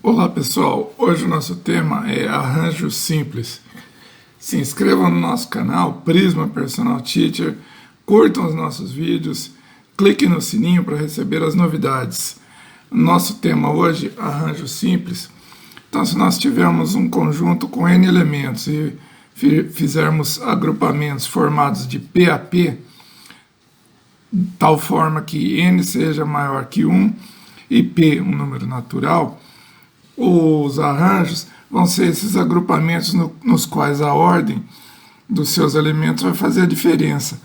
Olá pessoal, hoje o nosso tema é arranjo simples. Se inscrevam no nosso canal Prisma Personal Teacher, curtam os nossos vídeos, cliquem no sininho para receber as novidades. Nosso tema hoje, arranjo simples. Então, se nós tivermos um conjunto com N elementos e fizermos agrupamentos formados de P a P, tal forma que N seja maior que 1 e P um número natural, os arranjos vão ser esses agrupamentos nos quais a ordem dos seus elementos vai fazer a diferença.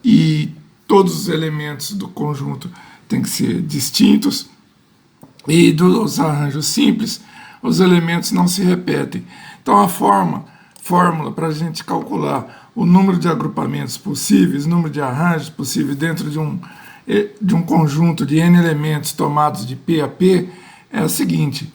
E todos os elementos do conjunto têm que ser distintos. E dos arranjos simples, os elementos não se repetem. Então a fórmula para a gente calcular o número de agrupamentos possíveis, o número de arranjos possíveis dentro de um conjunto de N elementos tomados de P a P é a seguinte: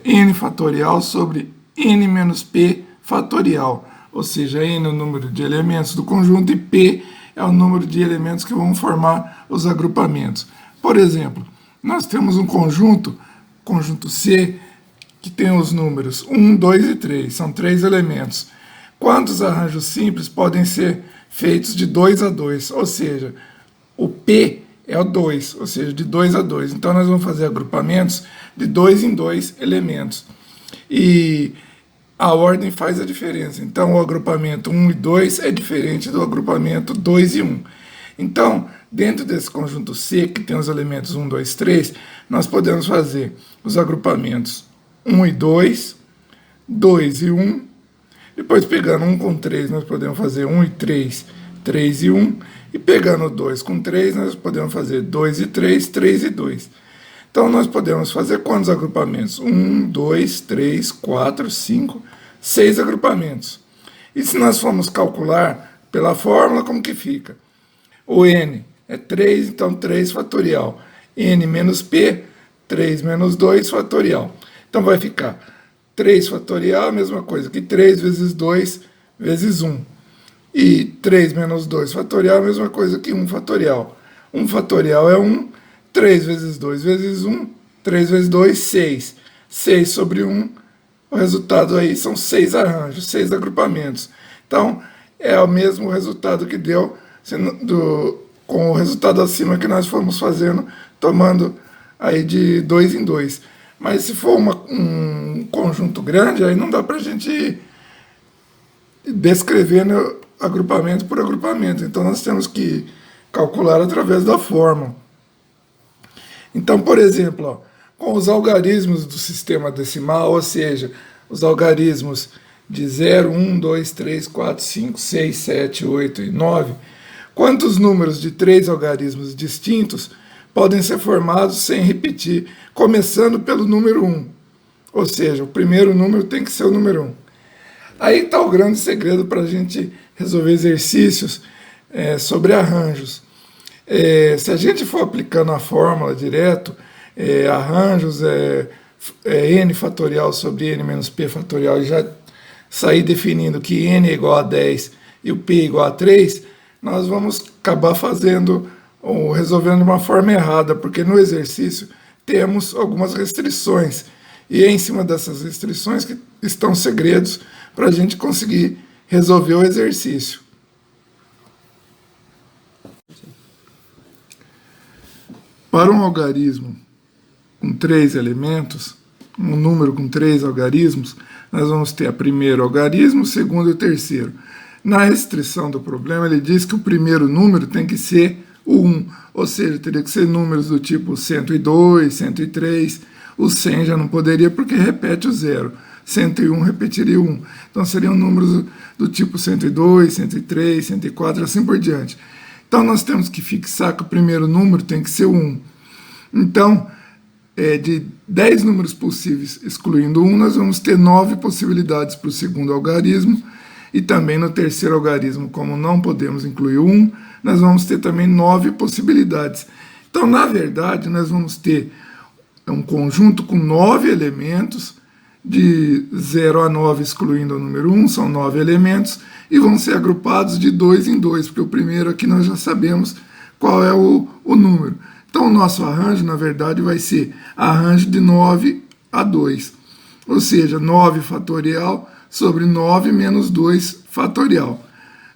n fatorial sobre n menos p fatorial, ou seja, n é o número de elementos do conjunto e p é o número de elementos que vão formar os agrupamentos. Por exemplo, nós temos um conjunto C, que tem os números 1, 2 e 3, são 3 elementos. Quantos arranjos simples podem ser feitos de 2 a 2? Ou seja, o P é o 2, ou seja, de 2 a 2. Então nós vamos fazer agrupamentos de 2 em 2 elementos. E a ordem faz a diferença. Então o agrupamento 1 e 2 é diferente do agrupamento 2 e 1. Então, dentro desse conjunto C, que tem os elementos 1, 2, 3, nós podemos fazer os agrupamentos 1 e 2, 2 e 1. Depois, pegando 1 com 3, nós podemos fazer 1 e 3, 3 e 1. E pegando 2 com 3, nós podemos fazer 2 e 3, 3 e 2. Então, nós podemos fazer quantos agrupamentos? 1, 2, 3, 4, 5, 6 agrupamentos. E se nós formos calcular pela fórmula, como que fica? O n é 3, então 3 fatorial. N menos p, 3 menos 2 fatorial. Então, vai ficar 3 fatorial, a mesma coisa que 3 vezes 2 vezes 1. E 3 menos 2 fatorial, a mesma coisa que 1 fatorial. 1 fatorial é 1, 3 vezes 2 vezes 1, 3 vezes 2, 6. 6 sobre 1, o resultado aí são 6 arranjos, 6 agrupamentos. Então, é o mesmo resultado que deu com o resultado acima que nós fomos fazendo, tomando aí de 2 em 2. Mas se for um conjunto grande, aí não dá para a gente ir descrevendo agrupamento por agrupamento. Então nós temos que calcular através da fórmula. Então, por exemplo, ó, com os algarismos do sistema decimal, ou seja, os algarismos de 0, 1, 2, 3, 4, 5, 6, 7, 8 e 9, quantos números de 3 algarismos distintos podem ser formados sem repetir, começando pelo número 1? Ou seja, o primeiro número tem que ser o número 1. Aí está o grande segredo para a gente resolver exercícios sobre arranjos. Se a gente for aplicando a fórmula direto, arranjos n fatorial sobre n menos p fatorial, e já sair definindo que n é igual a 10 e o p é igual a 3, nós vamos acabar fazendo ou resolvendo de uma forma errada, porque no exercício temos algumas restrições. E é em cima dessas restrições que estão segredos para a gente conseguir resolver o exercício. Para um algarismo com 3 elementos, um número com 3 algarismos, nós vamos ter o primeiro algarismo, o segundo e o terceiro. Na restrição do problema, ele diz que o primeiro número tem que ser o 1, ou seja, teria que ser números do tipo 102, 103, o 100 já não poderia porque repete o 0. 101 repetiria o 1. Então seriam números do tipo 102, 103, 104, assim por diante. Então nós temos que fixar que o primeiro número tem que ser o 1. Então, de 10 números possíveis, excluindo 1, nós vamos ter 9 possibilidades para o segundo algarismo. E também no terceiro algarismo, como não podemos incluir o 1, nós vamos ter também 9 possibilidades. Então, na verdade, nós vamos ter um conjunto com 9 elementos, de 0 a 9 excluindo o número 1, são 9 elementos, e vão ser agrupados de 2 em 2, porque o primeiro aqui nós já sabemos qual é o número. Então o nosso arranjo, na verdade, vai ser arranjo de 9 a 2. Ou seja, 9 fatorial sobre 9 menos 2 fatorial.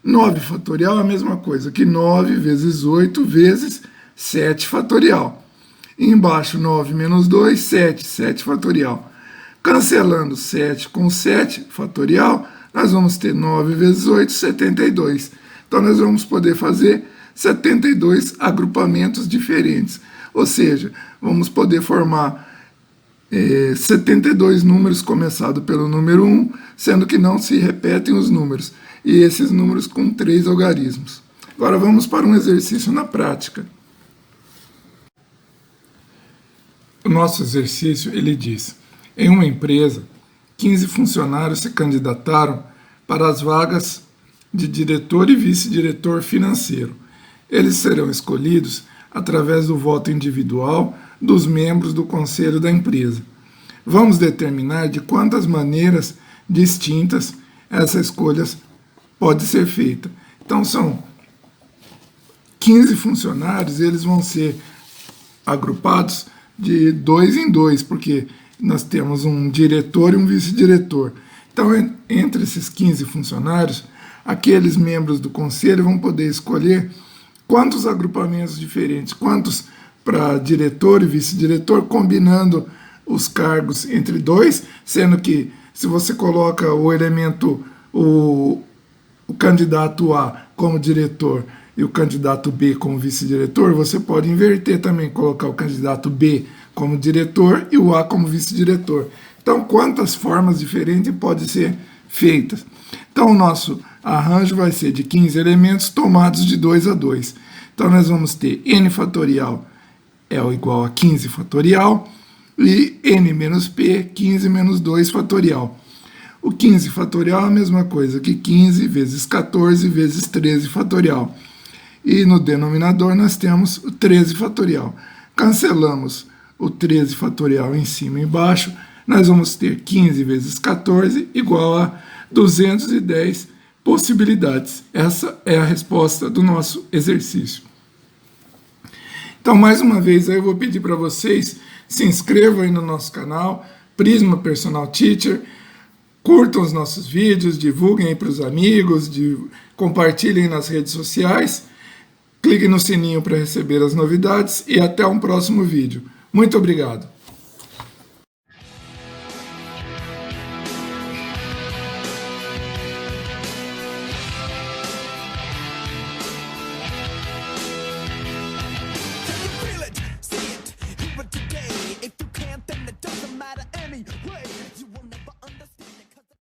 9 fatorial é a mesma coisa que 9 vezes 8 vezes 7 fatorial. E embaixo, 9 menos 2, 7, 7 fatorial. Cancelando 7 com 7 fatorial, nós vamos ter 9 vezes 8, 72. Então, nós vamos poder fazer 72 agrupamentos diferentes. Ou seja, vamos poder formar 72 números começados pelo número 1, sendo que não se repetem os números. E esses números com 3 algarismos. Agora vamos para um exercício na prática. O nosso exercício, ele diz: em uma empresa, 15 funcionários se candidataram para as vagas de diretor e vice-diretor financeiro. Eles serão escolhidos através do voto individual dos membros do conselho da empresa. Vamos determinar de quantas maneiras distintas essa escolha pode ser feita. Então, são 15 funcionários, eles vão ser agrupados de 2 em 2, porque nós temos um diretor e um vice-diretor. Então, entre esses 15 funcionários, aqueles membros do conselho vão poder escolher quantos agrupamentos diferentes, quantos para diretor e vice-diretor, combinando os cargos entre 2, sendo que se você coloca o elemento, o candidato A como diretor e o candidato B como vice-diretor, você pode inverter também, colocar o candidato B como diretor e o A como vice-diretor. Então, quantas formas diferentes podem ser feitas? Então, o nosso arranjo vai ser de 15 elementos tomados de 2 a 2. Então, nós vamos ter n fatorial é igual a 15 fatorial e n menos p, 15 menos 2 fatorial. O 15 fatorial é a mesma coisa que 15 vezes 14 vezes 13 fatorial. E no denominador nós temos o 13 fatorial. Cancelamos o 13 fatorial em cima e embaixo, nós vamos ter 15 vezes 14 igual a 210 possibilidades. Essa é a resposta do nosso exercício. Então, mais uma vez, eu vou pedir para vocês se inscrevam aí no nosso canal, Prisma Personal Teacher, curtam os nossos vídeos, divulguem aí para os amigos, compartilhem nas redes sociais, cliquem no sininho para receber as novidades e até um próximo vídeo. Muito obrigado!